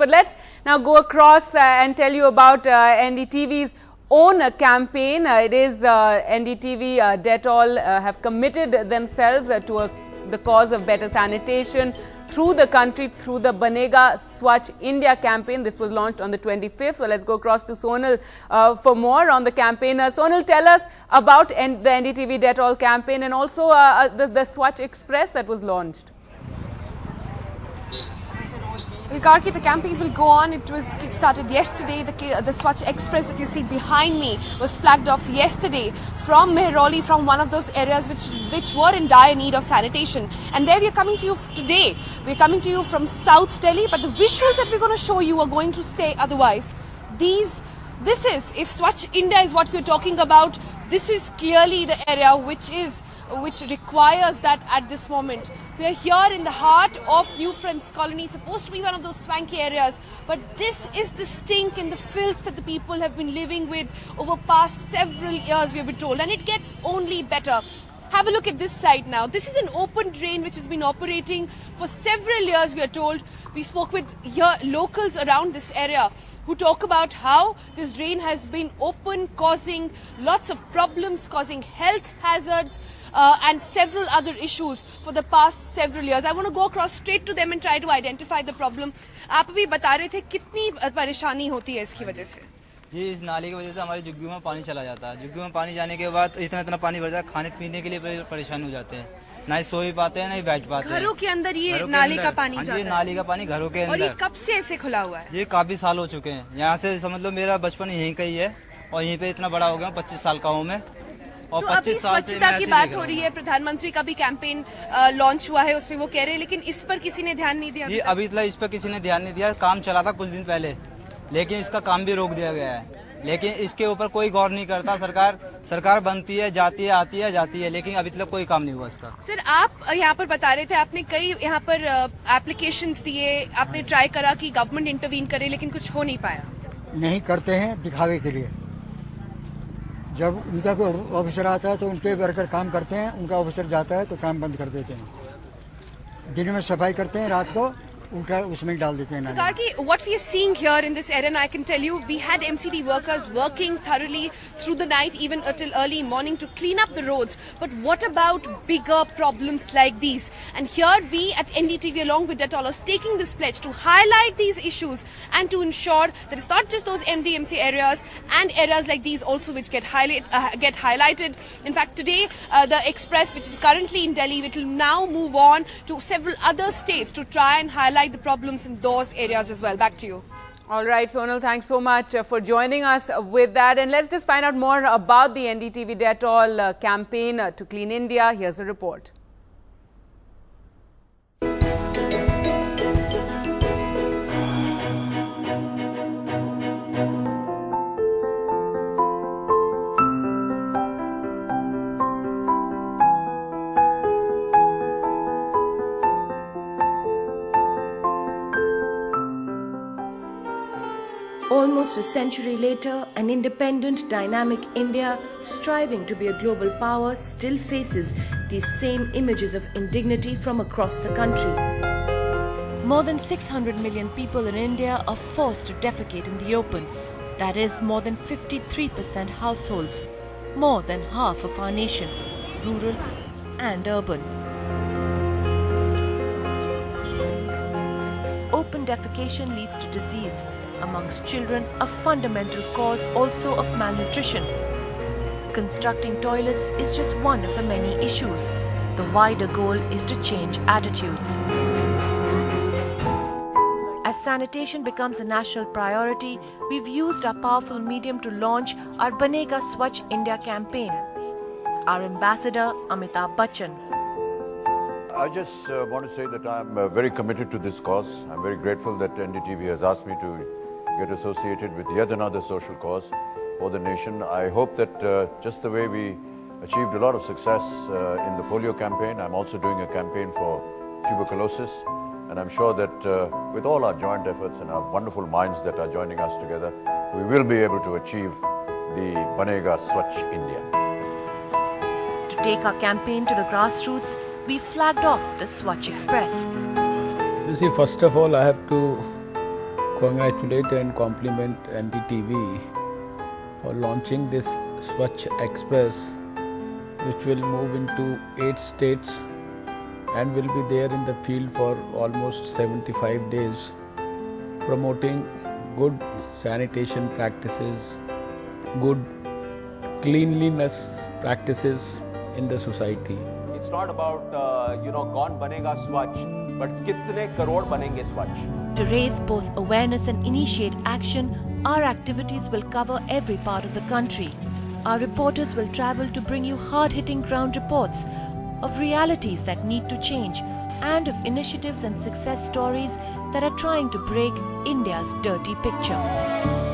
But let's now go across and tell you about NDTV's own campaign. It is NDTV Dettol have committed themselves to the cause of better sanitation through the country through the Banega Swachh India campaign. This was launched on the 25th. So let's go across to Sonal for more on the campaign. Sonal, tell us about the NDTV Dettol campaign and also the Swachh Express that was launched. Gargi, the campaign will go on. It was kick-started yesterday. The Swachh Express that you see behind me was flagged off yesterday from Mehrauli, from one of those areas which were in dire need of sanitation. And there we are coming to you today. We are coming to you from South Delhi, but the visuals that we're going to show you are going to stay otherwise. This is, if Swachh India is what we're talking about, this is clearly the area which requires that at this moment. We are here in the heart of New Friends Colony, supposed to be one of those swanky areas, but this is the stink and the filth that the people have been living with over past several years, we have been told, and it gets only better. Have a look at this side now. This is an open drain which has been operating for several years, we are told. We spoke with locals around this area who talk about how this drain has been open, causing lots of problems, causing health hazards and several other issues for the past several years. I want to go across straight to them and try to identify the problem. आप भी बता रहे थे कितनी परेशानी होती है इसकी वजह से? जी, इस नाले की वजह से हमारे जुग्गू में पानी चला जाता है। जुग्गू में पानी जाने के बाद इतना पानी भर जाता है, खाने पीने के लिए परेशान हो जाते हैं। ना ही सो ही पाते हैं, ना ही बैठ पाते हैं। घरों के अंदर ये नाले का पानी जाता है? ये नाले का पानी घरों के अंदर। और ये कब से ऐसे खुला हुआ है? ये काफी साल हो चुके हैं। यहाँ से समझ लो मेरा बचपन यहीं का ही है और यहीं पे इतना बड़ा हो गया 25 साल का हूँ मैं। और तो 25 साल से स्वच्छता की बात हो रही है, प्रधानमंत्री का भी कैंपेन लॉन्च हुआ है, उसमें वो कह रहे हैं, लेकिन इस पर किसी ने ध्यान नहीं दिया। जी, अभी इस पर किसी ने ध्यान नहीं दिया। काम चला था कुछ दिन पहले, लेकिन इसका काम भी रोक दिया गया है। लेकिन इसके ऊपर कोई गौर नहीं करता। सरकार बनती है, जाती है, आती है, जाती है, लेकिन अभी तक कोई काम नहीं हुआ इसका। सर, आप यहाँ पर बता रहे थे आपने कई यहाँ पर एप्लीकेशंस दिए, आपने ट्राई करा कि गवर्नमेंट इंटरवीन करे, लेकिन कुछ हो नहीं पाया। नहीं करते हैं दिखावे के लिए। जब उनका कोई ऑफिसर आता है तो उनके वर्कर काम करते हैं, उनका ऑफिसर जाता है तो काम बंद कर देते हैं। दिन में सफाई करते हैं, रात को उनका उसमें डाल देते हैं। Gargi, what we are seeing here in this area, and I can tell you, we had MCD workers working thoroughly through the night, even till early morning, to clean up the roads. But what about bigger problems like these? And here we at NDTV, along with Dettol, are taking this pledge to highlight these issues and to ensure that it's not just those MDMC areas and areas like these also which get highlighted. In fact, today the express, which is currently in Delhi, it will now move on to several other states to try and highlight the problems in those areas as well. Back to you. All right, Sonal, thanks so much for joining us with that. And let's just find out more about the NDTV Dettol campaign to clean India. Here's a report. Almost a century later, an independent, dynamic India, striving to be a global power, still faces these same images of indignity from across the country. More than 600 million people in India are forced to defecate in the open. That is more than 53% households, more than half of our nation, rural and urban. Open defecation leads to disease. Amongst children, a fundamental cause also of malnutrition. Constructing toilets is just one of the many issues. The wider goal is to change attitudes. As sanitation becomes a national priority, we've used our powerful medium to launch our Banega Swachh India campaign. Our ambassador, Amitabh Bachchan. I just want to say that I'm very committed to this cause. I'm very grateful that NDTV has asked me to get associated with yet another social cause for the nation. I hope that just the way we achieved a lot of success in the polio campaign, I'm also doing a campaign for tuberculosis, and I'm sure that with all our joint efforts and our wonderful minds that are joining us together, we will be able to achieve the Banega Swachh India. To take our campaign to the grassroots, we flagged off the Swachh Express. You see, first of all, I have to congratulate and compliment NDTV for launching this Swachh Express, which will move into 8 states and will be there in the field for almost 75 days, promoting good sanitation practices, good cleanliness practices in the society. It's not about कौन बनेगा स्वच्छ, but कितने करोड़ बनेंगे स्वच्छ. To raise both awareness and initiate action, our activities will cover every part of the country. Our reporters will travel to bring you hard-hitting ground reports of realities that need to change and of initiatives and success stories that are trying to break India's dirty picture.